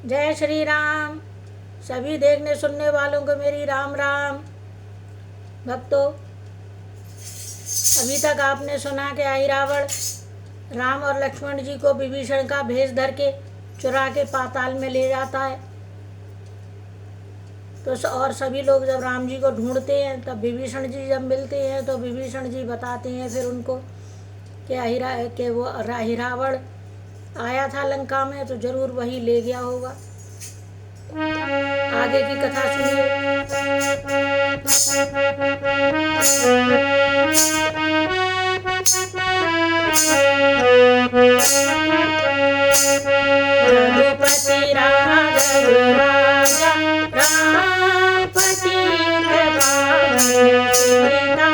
जय श्री राम। सभी देखने सुनने वालों को मेरी राम राम। भक्तों, अभी तक आपने सुना कि अहिरावण राम और लक्ष्मण जी को विभीषण का भेष धर के चुरा के पाताल में ले जाता है। तो और सभी लोग जब राम जी को ढूंढते हैं तब विभीषण जी जब मिलते हैं तो विभीषण जी बताते हैं फिर उनको कि वो अहिरावण आया था लंका में तो जरूर वही ले गया होगा। आगे की कथा सुनिए। रघुपति राघव राजा राम पतित पावन सीताराम।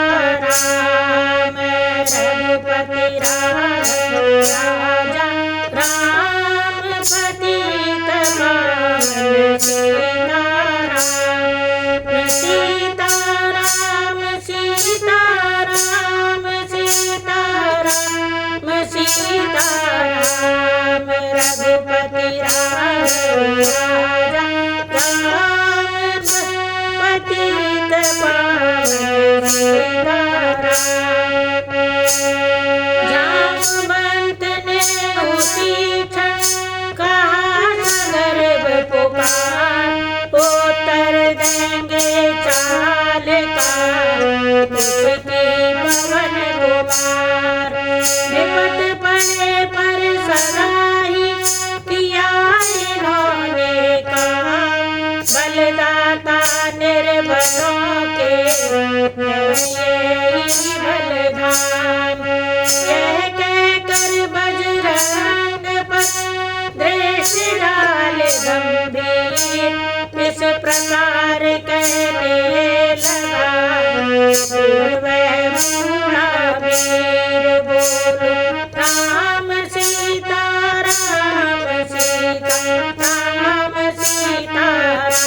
रघुपति राघव राजा राम पतित पावन सीताराम। सीताराम सीताराम सीताराम सीताराम। रघुपति राघव राजा राम पतित पावन सीताराम। जामवंत ने उसी क्षण कहा गर्भ पुकार, उत्तर देंगे चाल का उसकी पवन कुमार। निपट पड़े पर सराही किया इन्होंने कहा, बलदाता निर्बलों के यही बलधाम। यह कहकर बजरंग पर दृष्टि डाले गंभीर, इस प्रकार कहने लगा फिर वह बूढ़ा वीर। बोलो राम सीता राम सीता राम सीताराम।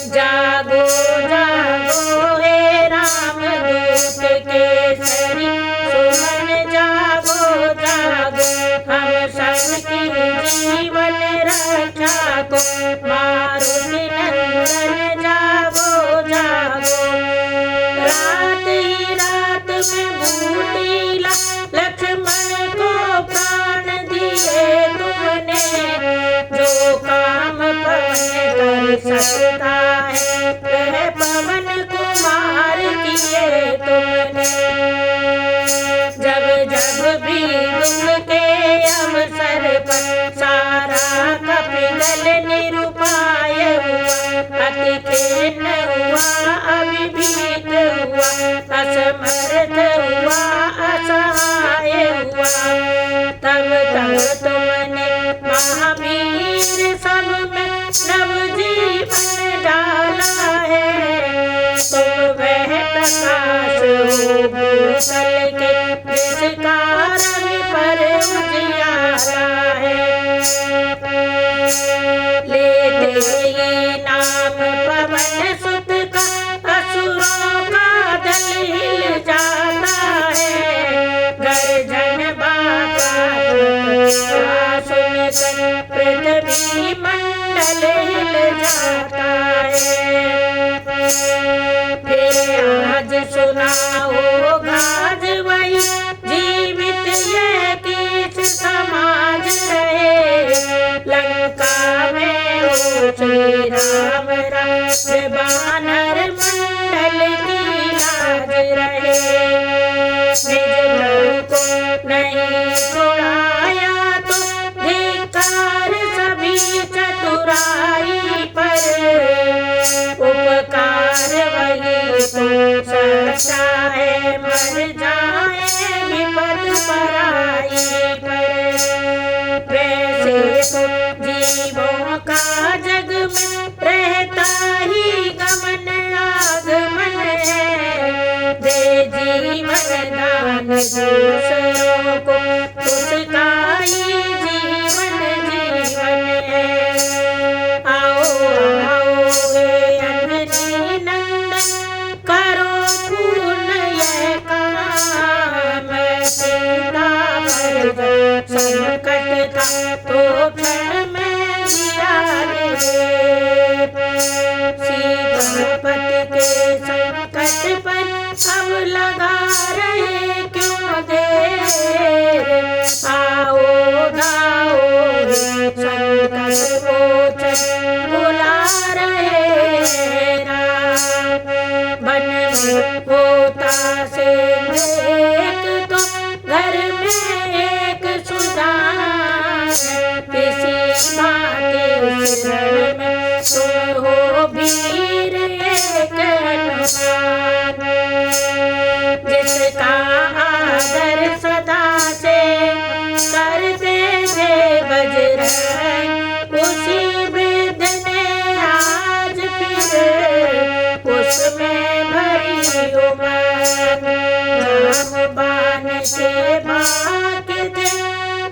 जागो जागो हे राम दूत केसरी, सुमन जागो जागो हम सबकी जीवन रक्षा को। मारुति नंदन जागो जागो। रात ही रात में भूतिला लक्ष्मण को प्राण दिए तुमने, जो काम पवन कर सकता है वह पवन कुमार किए तुमने। जब जब भी दुख के अवसर पर सारा कपिदल निरुपाय हुआ, अति खिन्न हुआ अभिभीत हुआ, असमर्थ हुआ असहाय हुआ। तब तब तुमने महावीर सब में नवजीवन डाला है। तुम वह प्रकाश हो भूतल के जिसका रवि पर उजियारा है। लेते ये नाम पवन सुत का असुरों का दल हिल जाता है। गर्जन बाबा सुनकर पृथ्वी मंडल हिल जाता है। फिर आज सुनाओ गाज वही जीवित यह किस समाज रहे। लंका में हो श्री राम राज बानर मंडल की लाज रहे। निज लहू को नहीं छुड़ाया तो धिक्कार सभी चतुराई पर। उपकार वही तो सच्चा है, मर जाए विपद पराई पर। वैसे तो जीवों का जग में रहता ही गमन आगमन है। दे जीवन दान दूसरों को उसका ही जीवन जीवन है। आओ आओ हे अंजनी नंदन, करो पूर्ण यह काम। सीता पर संकट का तो लगा रहे क्यों देर, आओ गाओ संकट मोचन बुला रहे राम। बन में होता से एक तो घर में एक सुजान, किसी भांति शरण में तुम हो वीर एक हनुमान। जिसका आदर सदा से करते थे बजरंग, उसी वृद्ध ने आज फिर उसमें भरी उमंग। राम बाण के बाके थे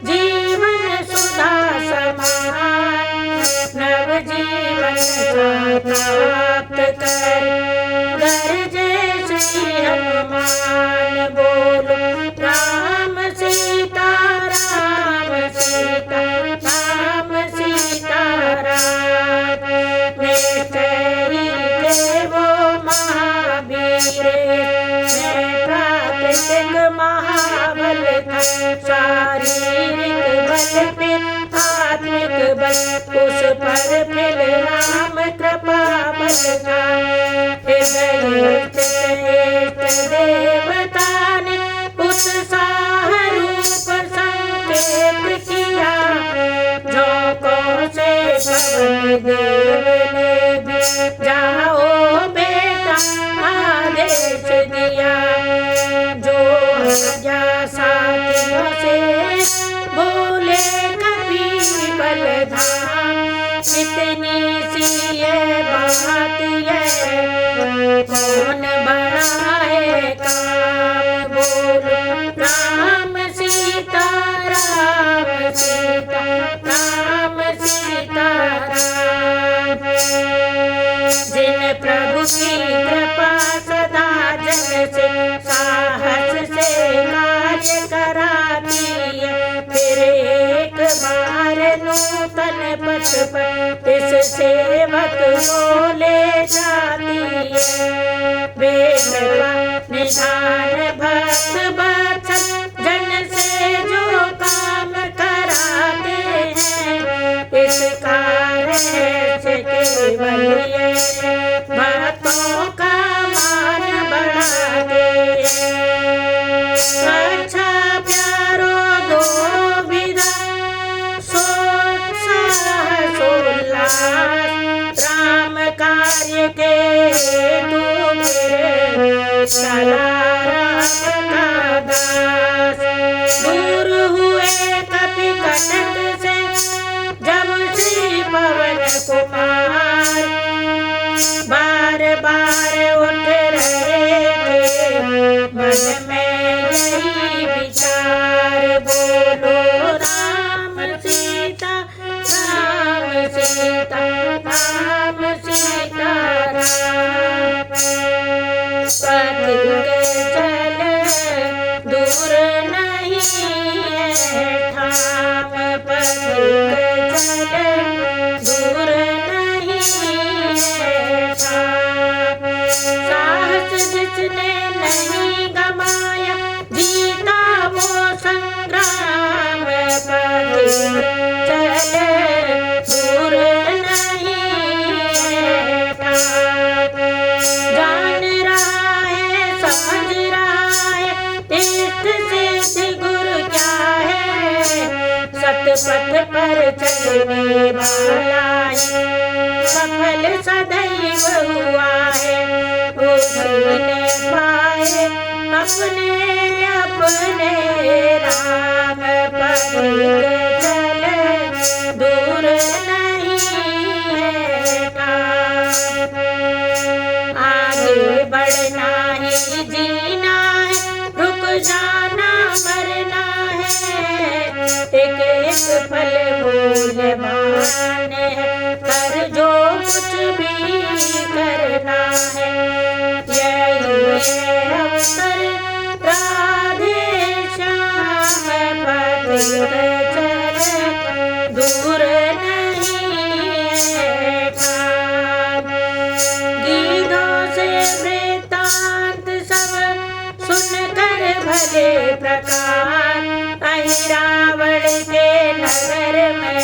जीवन सुधा समान, नव जीवन प्राप्त कर गरजे श्री हनुमान। बोलो राम सीता राम सीता राम सीता राम। निश्चय ही थे वो महावीर, मैं प्राकृतिक महाबल था, शारीरिक बल पे आत्मिक बल उस पर फिर राम कृपा बल था। हृदय देवता ने उत्साह रूप संकेत किया, जो से पवन देव ने भी जाओ बेटा आदेश दिया। जो राजा साथियों से बोले कभी बलधाम, इतनी सी ये बात ये कौन बड़ा है काम। बोलो राम सीता राम सीता राम सीता राम। जिन प्रभु की कृपा सदा जन से साहस से कार्य कराती है, फिर एक बार नूतन पथ पर इस सेवक को ले जाती है। वेद का निधान भक्त वत्सल जन से जो काम कराते हैं, इस कार्य से केवल ये भक्तों का मान बढ़ाते हैं। अच्छा प्यारो दो विदा सोल्लास, राम कार्य के तू मेरे सदा राम का दास। दूर हुए कपि कटक से जब श्री पवन कुमार, बार बार उठ रहे थे मन में यही विचार। बोलो राम सीता राम सीता राम सीता राम। पथिक चले दूर नहीं है ठाम, पथिक चले दूर नहीं है ठाम। साहस जिसने नहीं गमाया जीता वो संग्राम, पथिक चले दूर नहीं है ठाम। जान रहा है समझ रहा है तीर्थ सिद्धि गुरु क्या है, सतपथ पर चलने वाला है सफल सदैव हुआ है। उसने पाए अपने अपने राम, पथिक चले दूर नहीं है ठाम। आगे बढ़ना ही जीना है, रुक जाना मरना है, एक एक पल मूल्यवान है, कर जो कुछ भी करना है। यही है अवसर राधे श्याम, पथिक चले दूर नहीं है ठाम। गीतों से वृत्तांत सब के प्रकार रावण के नगर में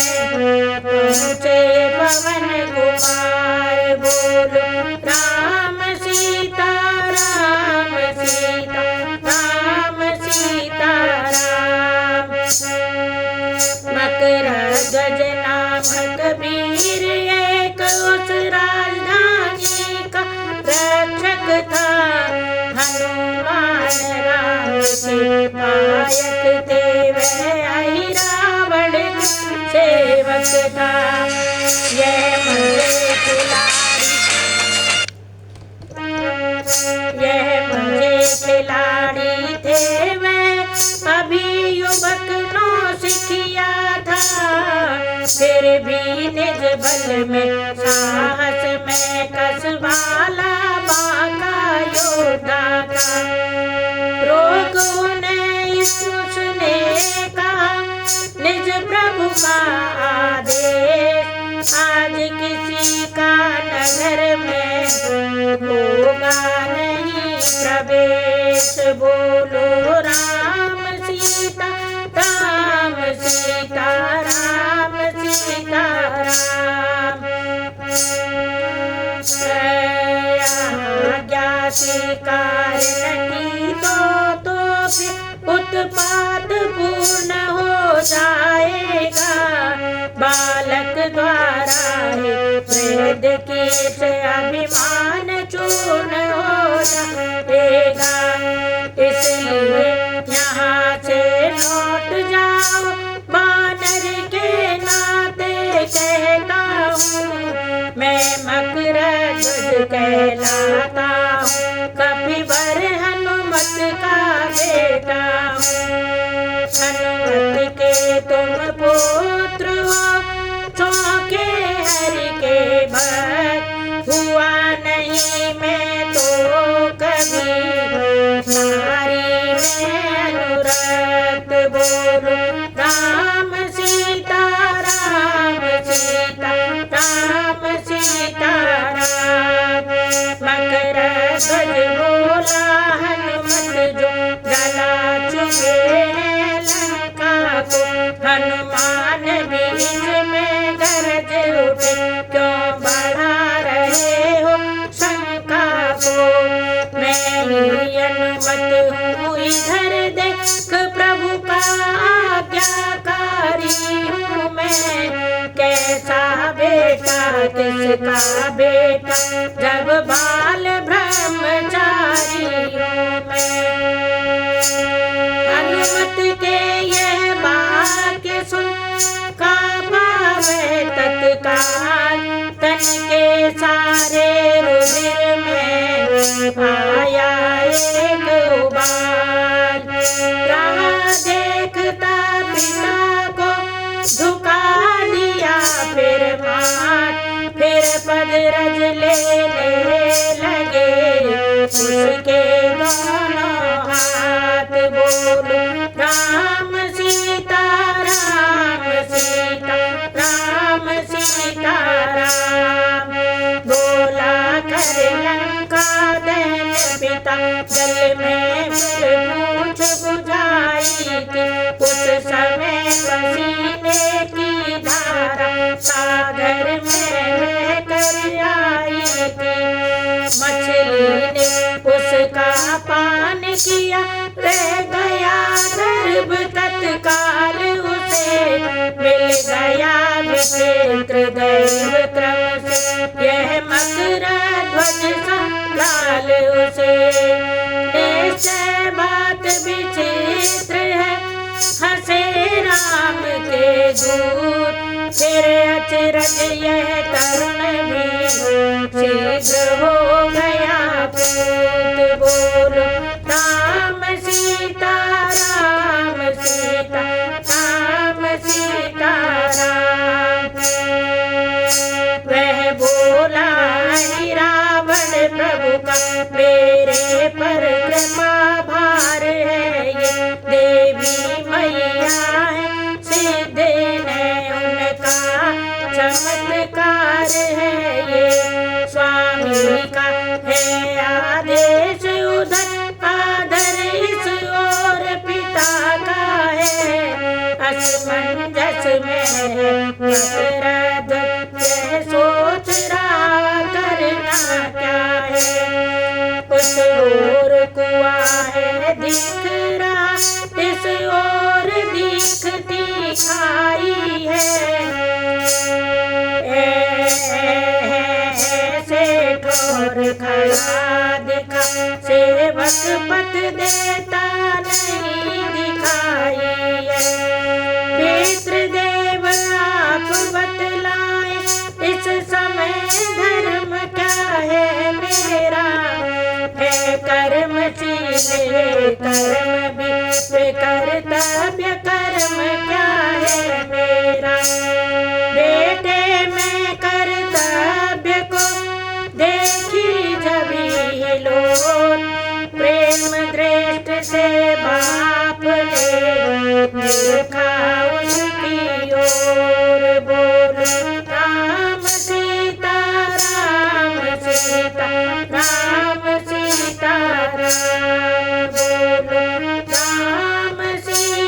पहुँचे पवन कुमार। बोलो राम सीता राम सीता राम सीता राम। मकरध्वज नामक वीर एक उस राजधानी का रक्षक था। हनुमान राम के पायक थे वह रावण के सेवक था। यह मजे खिलाड़ी थे वह अभी युवक नौ सिखिया था। फिर भी निज बल में साहस में कसवाला बाका योद्धा था। रोग उन्हें उसने कहा निज प्रभु का आदेश। आज किसी का नगर में होगा नहीं प्रवेश। बोलो राम सीता राम सीता राम सीता राम। आज्ञा स्वीकार नहीं तो फिर उत्पात पूर्ण हो जाएगा। बालक द्वारा है वेद की से अभिमान चूर्ण हो जाएगा। इसलिए यहाँ से लौट जाओ बानर के नाते कहता हूँ। मैं मकरध्वज कहलाता हूँ कपिवर हनुमत का बेटा हूँ। हनुमत के तुम पुत्र हो चौके हरि के भक्त। हुआ नहीं मैं तो कभी नारी में अनुरक्त। बोलो राम सीता राम सीता राम सीता राम। मकरध्वज बोला हनुमत जो जला चुके हैं लंका को। हनुमान बीच में गरज उठे क्यों बढ़ा रहे हो शंका को। मैं ही अनुमत हूँ इधर देख प्रभु का आज्ञाकारी हूँ मैं। कैसा बेटा किसका बेटा जब बाल ब्रह्मचारी हूँ मैं। हनुमत के यह वाक्य सुन काँपे तत्काल। तन के सारे रुधिर में आया एक उबाल। राह देखता पिता को झुका दिया फिर माथ। फिर पद रज लेने लगे उसके दोनों हाथ। बोलो राम सीता राम सीता राम सीता राम। बोला कर लंका दैन पिता जल में फिर पूछ बुझाई थी। उस समय पसीने की धारा सागर में बह कर आई थी। मछली ने उसका पान किया रह गया गर्भ तत्काल उसे। मिल गया विचित्र दैव क्रम से यह मकरध्वज संभाल उसे। निश्चय बात विचित्र है हंसे राम के दूत। फिर अचरज यह तरुण भी शीघ्र हो गया पूत। बोलो राम सीता राम सीता राम सीता राम। वह बोला रावण प्रभु का मेरे पर कृपा भार है ये। देवी मैया है सिद्ध है उनका चमत्कार है ये। स्वामी का है आदेश उधर आदर इस ओर असमंजस में है दशरथ, यह सोच रहा करना क्या है। उस ओर कुआं है दिख रहा, इस ओर दिखती खाई है। ऐसे ठोर खड़ा दिखा, सेवक पथ देता नहीं दिखाई है। पितृदेव आप बतलाए, इस समय धर्म क्या है मेरा। है कर्मशील कर्म भी कर्तव्य, कर्म क्या है मेरा। बेटे में कर्तव्य को देखी जभी लोग, प्रेम दृष्टि से